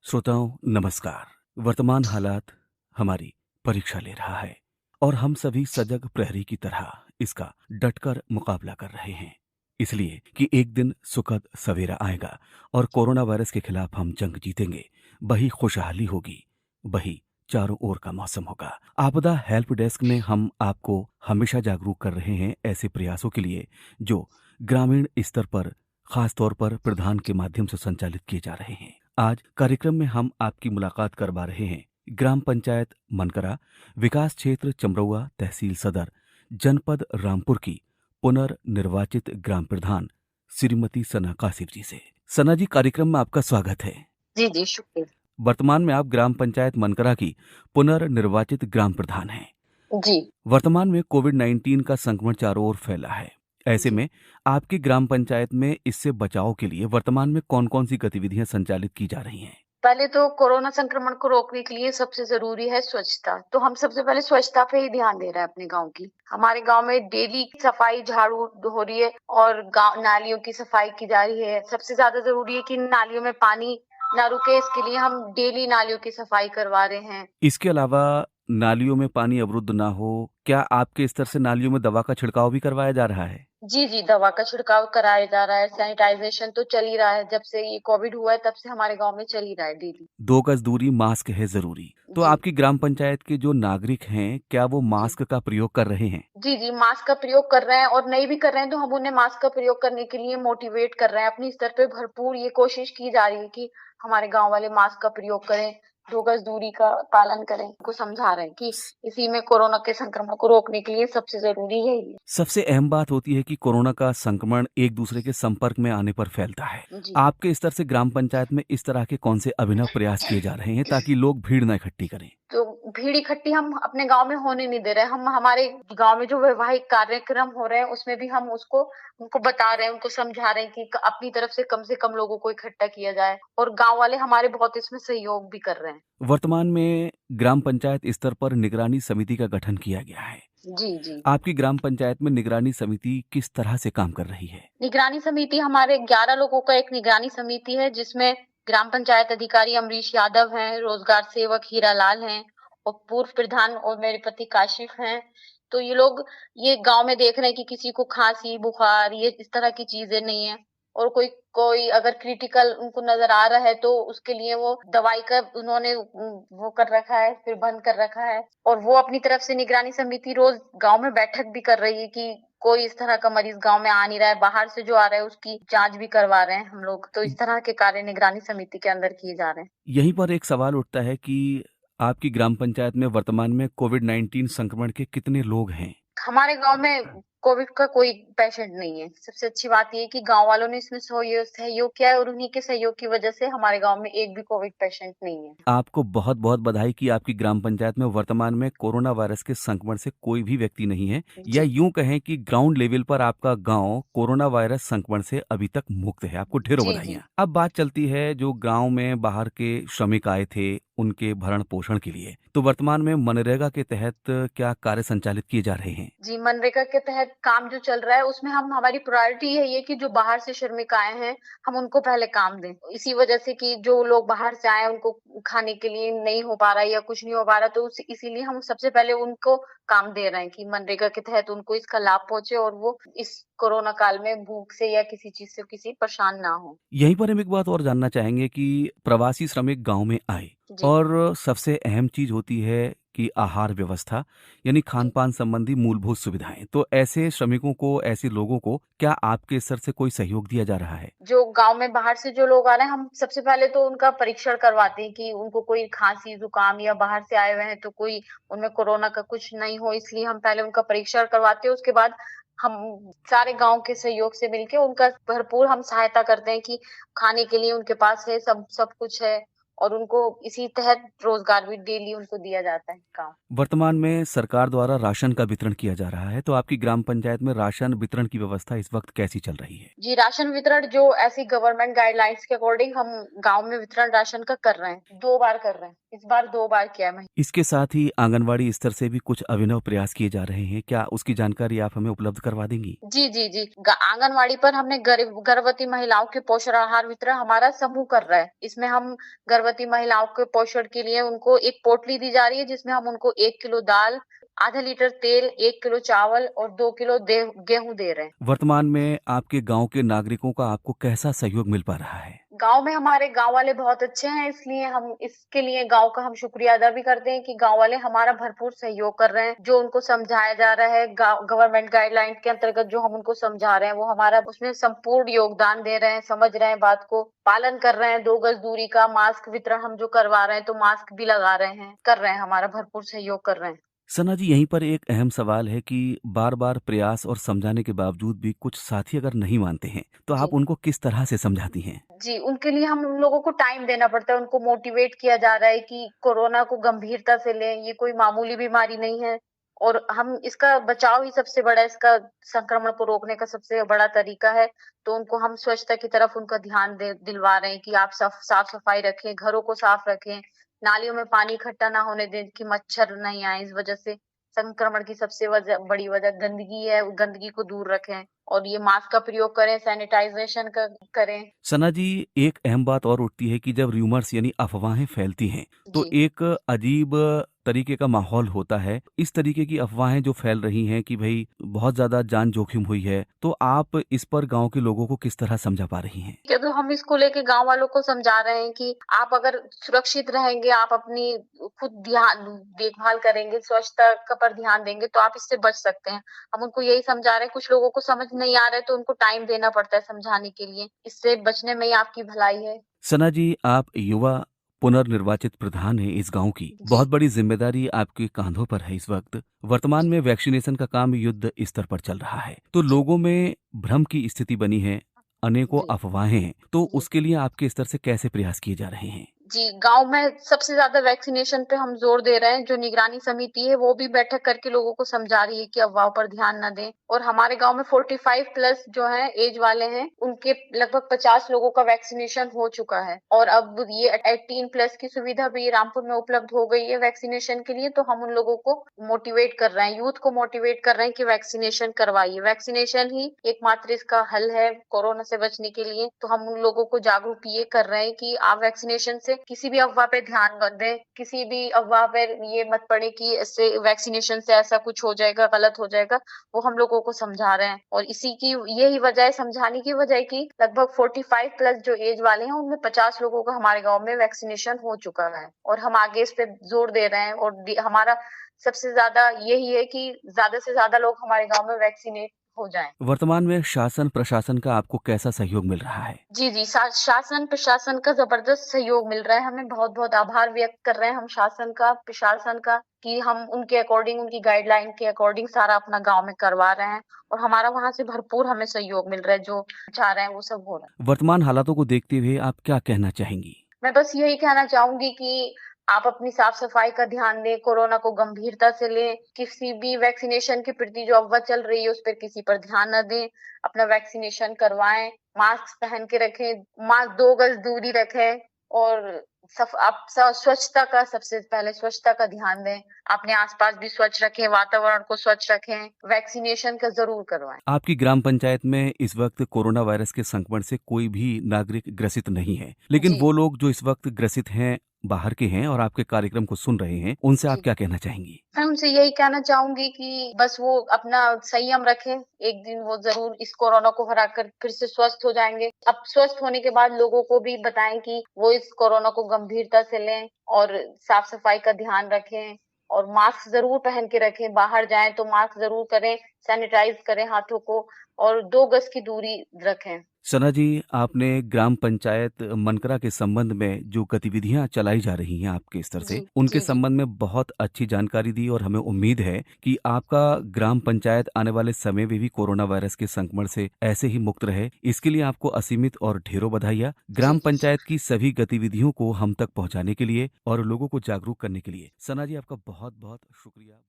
श्रोताओं नमस्कार। वर्तमान हालात हमारी परीक्षा ले रहा है और हम सभी सजग प्रहरी की तरह इसका डटकर मुकाबला कर रहे हैं। इसलिए कि एक दिन सुखद सवेरा आएगा और कोरोना वायरस के खिलाफ हम जंग जीतेंगे। वही खुशहाली होगी, वही चारों ओर का मौसम होगा। आपदा हेल्प डेस्क में हम आपको हमेशा जागरूक कर रहे हैं ऐसे प्रयासों के लिए जो ग्रामीण स्तर पर खास तौर पर प्रधान के माध्यम से संचालित किए जा रहे हैं। आज कार्यक्रम में हम आपकी मुलाकात करवा रहे हैं ग्राम पंचायत मनकरा, विकास क्षेत्र चमरौआ, तहसील सदर, जनपद रामपुर की पुनर्निर्वाचित ग्राम प्रधान श्रीमती सना कासिफ जी से। सना जी, कार्यक्रम में आपका स्वागत है। जी जी, शुक्रिया। वर्तमान में आप ग्राम पंचायत मनकरा की पुनर्निर्वाचित ग्राम प्रधान हैं। जी वर्तमान में कोविड-19 का संक्रमण चारों ओर फैला है। ऐसे जी में आपकी ग्राम पंचायत में इससे बचाव के लिए वर्तमान में कौन-कौन सी गतिविधियां संचालित की जा रही हैं? पहले तो कोरोना संक्रमण को रोकने के लिए सबसे जरूरी है स्वच्छता। तो हम सबसे पहले स्वच्छता पे ही ध्यान दे रहे हैं अपने गांव की। हमारे गांव में डेली सफाई झाड़ू हो रही है और गांव नालियों की सफाई की जा रही है। सबसे ज्यादा जरूरी है कि नालियों में पानी ना रुके, इसके लिए हम डेली नालियों की सफाई करवा रहे हैं। इसके अलावा नालियों में पानी अवरुद्ध ना हो, क्या आपके स्तर से नालियों में दवा का छिड़काव भी करवाया जा रहा है? जी जी, दवा का छिड़काव कराया जा रहा है। सैनिटाइजेशन तो चल ही रहा है। जब से ये कोविड हुआ है तब से हमारे गांव में चल ही रहा है डेली। 2 गज दूरी, मास्क है जरूरी। तो जी आपकी ग्राम पंचायत के जो नागरिक हैं, क्या वो जी मास्क का प्रयोग कर रहे हैं? जी जी, मास्क का प्रयोग कर रहे हैं और नहीं भी कर रहे हैं तो हम उन्हें मास्क का प्रयोग करने के लिए मोटिवेट कर रहे हैं। अपने स्तर पे भरपूर ये कोशिश की जा रही है कि हमारे गांव वाले मास्क का प्रयोग करें, 2 गज दूरी का पालन करें। उनको समझा रहे हैं कि इसी में कोरोना के संक्रमण को रोकने के लिए सबसे जरूरी यही है। सबसे अहम बात होती है कि कोरोना का संक्रमण एक दूसरे के संपर्क में आने पर फैलता है। जी आपके स्तर से ग्राम पंचायत में इस तरह के कौन से अभिनव प्रयास किए जा रहे हैं ताकि लोग भीड़ न इकट्ठी करें? तो भीड़ इकट्ठी हम अपने गांव में होने नहीं दे रहे हैं। हम हमारे गांव में जो वैवाहिक कार्यक्रम हो रहे हैं उसमें भी हम उसको उनको बता रहे हैं, उनको समझा रहे हैं कि अपनी तरफ से कम लोगों को इकट्ठा किया जाए और गांव वाले हमारे बहुत इसमें सहयोग भी कर रहे हैं। वर्तमान में ग्राम पंचायत स्तर पर निगरानी समिति का गठन किया गया है। जी जी, आपकी ग्राम पंचायत में निगरानी समिति किस तरह से काम कर रही है? निगरानी समिति हमारे 11 लोगों का एक निगरानी समिति है जिसमें ग्राम पंचायत अधिकारी अमरीश यादव हैं, रोजगार सेवक हीरा लाल हैं और पूर्व प्रधान और मेरे पति काशिफ हैं। तो ये लोग ये गांव में देख रहे हैं कि किसी को खांसी बुखार ये इस तरह की चीजें नहीं है और कोई कोई अगर क्रिटिकल उनको नजर आ रहा है तो उसके लिए वो दवाई का उन्होंने वो कर रखा है, फिर बंद कर रखा है। और वो अपनी तरफ से निगरानी समिति रोज गांव में बैठक भी कर रही है कि कोई इस तरह का मरीज गांव में आ नहीं रहा है, बाहर से जो आ रहा है उसकी जांच भी करवा रहे हैं हम लोग। तो इस तरह के कार्य निगरानी समिति के अंदर किए जा रहे हैं। यहीं पर एक सवाल उठता है कि आपकी ग्राम पंचायत में वर्तमान में कोविड-19 संक्रमण के कितने लोग हैं? हमारे गांव में कोविड का कोई पेशेंट नहीं है। सबसे अच्छी बात ये है कि गांव वालों ने इसमें सहयोग किया है और उन्हीं के सहयोग की वजह से हमारे गांव में एक भी कोविड पेशेंट नहीं है। आपको बहुत-बहुत बधाई कि आपकी ग्राम पंचायत में वर्तमान में कोरोना वायरस के संक्रमण से कोई भी व्यक्ति नहीं है, या जी यूं कहें कि ग्राउंड लेवल पर आपका गांव कोरोना वायरस संक्रमण से अभी तक मुक्त है। आपको ढेरों जी जी बधाइयां। अब बात चलती है जो गांव में बाहर के श्रमिक आए थे उनके भरण पोषण के लिए, तो वर्तमान में मनरेगा के तहत क्या कार्य संचालित किए जा रहे हैं? जी, मनरेगा के तहत काम जो चल रहा है उसमें हम हमारी प्रायोरिटी यही है कि जो बाहर से श्रमिक आए हैं हम उनको पहले काम दें। इसी वजह से कि जो लोग बाहर से आए हैं उनको खाने के लिए नहीं हो पा रहा है या कुछ नहीं हो पा रहा, तो इसीलिए हम सबसे पहले उनको काम दे रहे हैं कि मनरेगा के तहत उनको इसका लाभ पहुंचे और वो इस कोरोना काल में भूख से या किसी चीज से किसी परेशान ना हो। यहीं पर हम एक बात और जानना चाहेंगे कि प्रवासी श्रमिक गांव में आए जी और सबसे अहम चीज होती है कि आहार व्यवस्था, यानी जी खान-पान संबंधी मूलभूत सुविधाएं। तो ऐसे श्रमिकों को, ऐसे लोगों को क्या आपके स्तर से कोई सहयोग दिया जा रहा है? जो गाँव में बाहर से जो लोग आ रहे हैं, हम सबसे पहले तो उनका परीक्षण करवाते हैं कि उनको कोई खाँसी, जुकाम या बाहर से आए हुए हैं तो कोई उनमें कोरोना का कुछ नहीं हो, इसलिए हम पहले उनका परीक्षण करवाते हैं। उसके बाद हम सारे गाँव के सहयोग से मिलके उनका भरपूर हम सहायता करते हैं कि खाने के लिए उनके पास है, सब कुछ है और उनको इसी तहत रोज़गार भी डेली उनको दिया जाता है काम। वर्तमान में सरकार द्वारा राशन का वितरण किया जा रहा है, तो आपकी ग्राम पंचायत में राशन वितरण की व्यवस्था इस वक्त कैसी चल रही है? जी, राशन वितरण जो ऐसी गवर्नमेंट गाइडलाइंस के अकॉर्डिंग हम गाँव में वितरण राशन का कर रहे हैं, 2 बार कर रहे हैं। इस बार 2 बार किया है। इसके साथ ही आंगनवाड़ी स्तर से भी कुछ अभिनव प्रयास किए जा रहे हैं, क्या उसकी जानकारी आप हमें उपलब्ध करवा देंगी? जी, जी, जी। आंगनवाड़ी पर हमने गर्भवती महिलाओं के पोषण आहार वितरण हमारा समूह कर रहा है। इसमें हम गर्भवती महिलाओं के पोषण के लिए उनको एक पोटली दी जा रही है, जिसमें हम उनको 1 किलो दाल, आधा लीटर तेल, 1 किलो चावल और 2 किलो गेहूँ दे रहे हैं। वर्तमान में आपके गांव के नागरिकों का आपको कैसा सहयोग मिल पा रहा है? गाँव में हमारे गाँव वाले बहुत अच्छे हैं, इसलिए हम इसके लिए गाँव का हम शुक्रिया अदा भी करते हैं कि गाँव वाले हमारा भरपूर सहयोग कर रहे हैं। जो उनको समझाया जा रहा है गवर्नमेंट गाइडलाइन के अंतर्गत जो हम उनको समझा रहे हैं, वो हमारा उसमें संपूर्ण योगदान दे रहे हैं, समझ रहे हैं बात को, पालन कर रहे हैं। 2 गज दूरी का मास्क वितरण हम जो करवा रहे हैं, तो मास्क भी लगा रहे हैं, कर रहे हैं, हमारा भरपूर सहयोग कर रहे हैं। सना जी, यहीं पर एक अहम सवाल है कि बार-बार प्रयास और समझाने के बावजूद भी कुछ साथी अगर नहीं मानते हैं, तो जी। आप उनको किस तरह से समझाती हैं? जी, उनके लिए हम उन लोगों को टाइम देना पड़ता है, उनको मोटिवेट किया जा रहा है कि कोरोना को गंभीरता से लें, ये कोई मामूली बीमारी नहीं है और हम इसका बचाव ही सबसे बड़ा इसका संक्रमण को रोकने का सबसे बड़ा तरीका है। तो उनको हम स्वच्छता की तरफ उनका ध्यान दिलवा रहे हैं कि आप साफ-सफाई रखें, घरों को साफ रखें, नालियों में पानी इकट्ठा ना होने दें कि मच्छर नहीं आए। इस वजह से संक्रमण की सबसे बड़ी वजह गंदगी है, गंदगी को दूर रखें और ये मास्क का प्रयोग करें, सैनिटाइजेशन करें। सना जी, एक अहम बात और उठती है कि जब रूमर्स यानी अफवाहें फैलती हैं, तो जी। एक अजीब तरीके का माहौल होता है। इस तरीके की अफवाहें जो फैल रही हैं कि भई बहुत ज़्यादा जान जोखिम हुई है, तो आप इस पर गाँव के लोगों को किस तरह समझा पा रही हैं? क्या तो हम इसको लेके गाँव वालों को समझा रहे हैं कि आप अगर सुरक्षित रहेंगे, आप अपनी खुद देखभाल करेंगे, स्वच्छता का पर ध्यान देंगे, तो आप इससे बच सकते हैं। हम उनको यही समझा रहे हैं, कुछ लोगों को समझ नहीं आ रहा है, तो उनको टाइम देना पड़ता है समझाने के लिए। इससे बचने में ही आपकी भलाई है। सना जी, आप युवा पुनर्निर्वाचित प्रधान हैं इस गांव की। जी। बहुत बड़ी जिम्मेदारी आपके कांधों पर है इस वक्त। वर्तमान में वैक्सीनेशन का काम युद्ध स्तर पर चल रहा है, तो जी, लोगों में भ्रम की स्थिति बनी है, अनेकों जी, अफवाहें हैं, तो जी। उसके लिए आपके स्तर से कैसे प्रयास किए जा रहे हैं? जी, गाँव में सबसे ज़्यादा वैक्सीनेशन पे हम ज़ोर दे रहे हैं। जो निगरानी समिति है, वो भी बैठक करके लोगों को समझा रही है कि अफ़वाहों पर ध्यान ना दें और हमारे गाँव में 45 प्लस जो हैं, ऐज वाले हैं, उनके लगभग 50 लोगों का वैक्सीनेशन हो चुका है और अब ये 18 प्लस की सुविधा भी रामपुर में उपलब्ध हो गई है वैक्सीनेशन के लिए, तो हम उन लोगों को मोटिवेट कर रहे हैं, यूथ को मोटिवेट कर रहे हैं कि वैक्सीनेशन करवाइए। वैक्सीनेशन ही एकमात्र इसका हल है कोरोना से बचने के लिए, तो हम उन लोगों को जागरूक ये कर रहे हैं कि आप वैक्सीनेशन से किसी भी अफ़वाह पे ध्यान मत दें, किसी भी अफ़वाह पे ये मत पड़े कि इससे वैक्सीनेशन से ऐसा कुछ हो जाएगा, गलत हो जाएगा, वो हम लोगों को समझा रहे हैं और इसी की यही वजह है समझाने की वजह है कि लगभग 45 प्लस जो एज वाले हैं, उनमें 50 लोगों का हमारे गाँव में वैक्सीनेशन हो चुका है और हम आगे इस पे ज़ोर दे रहे हैं और हमारा सबसे ज़्यादा यही है कि ज़्यादा से ज़्यादा लोग हमारे गाँव में वैक्सीनेट हो जाएँ। वर्तमान में शासन प्रशासन का आपको कैसा सहयोग मिल रहा है? जी, जी। शासन प्रशासन का ज़बरदस्त सहयोग मिल रहा है। हमें बहुत-बहुत आभार व्यक्त कर रहे हैं हम शासन का, प्रशासन का कि हम उनके अकॉर्डिंग, उनकी गाइडलाइन के अकॉर्डिंग सारा अपना गाँव में करवा रहे हैं और हमारा वहाँ से भरपूर हमें सहयोग मिल रहा है। जो चाह रहे हैं, वो सब हो रहा है। वर्तमान हालातों को देखते हुए आप क्या कहना चाहेंगी? मैं बस यही कहना चाहूँगी कि आप अपनी साफ-सफाई का ध्यान दें, कोरोना को गंभीरता से लें, किसी भी वैक्सीनेशन के प्रति जो अफ़वाह चल रही है, उस पे किसी पर ध्यान ना दें, अपना वैक्सीनेशन करवाएँ, मास्क पहन के रखें, 2 गज दूरी रखें और आप स्वच्छता का सबसे पहले स्वच्छता का ध्यान दें, अपने आस-पास भी स्वच्छ रखें, वातावरण को स्वच्छ रखें, वैक्सीनेशन का ज़रूर करवाएँ। आपकी ग्राम पंचायत में इस वक्त कोरोना वायरस के संक्रमण से कोई भी नागरिक ग्रसित नहीं है, लेकिन जी, वो लोग जो इस वक्त ग्रसित हैं, बाहर के हैं और आपके कार्यक्रम को सुन रहे हैं, उनसे आप जी। क्या कहना चाहेंगी? मैं उनसे यही कहना चाहूँगी कि बस वो अपना संयम रखें, एक दिन वो ज़रूर इस कोरोना को हराकर फिर से स्वस्थ हो जाएँगे। अब स्वस्थ होने के बाद लोगों को भी बताएँ कि वो इस कोरोना को गंभीरता से लें और साफ-सफाई का ध्यान रखें और मास्क ज़रूर पहन के रखें, बाहर जाएँ तो मास्क ज़रूर करें, सैनिटाइज़ करें हाथों को और 2 गज की दूरी रखें। सना जी, आपने ग्राम पंचायत मनकरा के संबंध में जो गतिविधियां चलाई जा रही हैं आपके स्तर जी, से, उनके जी, जी। संबंध में बहुत अच्छी जानकारी दी और हमें उम्मीद है कि आपका ग्राम पंचायत आने वाले समय में भी कोरोना वायरस के संक्रमण से ऐसे ही मुक्त रहे। इसके लिए आपको असीमित और ढेरों बधाइयाँ। जी, ग्राम जी। पंचायत की सभी गतिविधियों को हम तक पहुँचाने के लिए और लोगों को जागरूक करने के लिए सना जी, आपका बहुत बहुत शुक्रिया।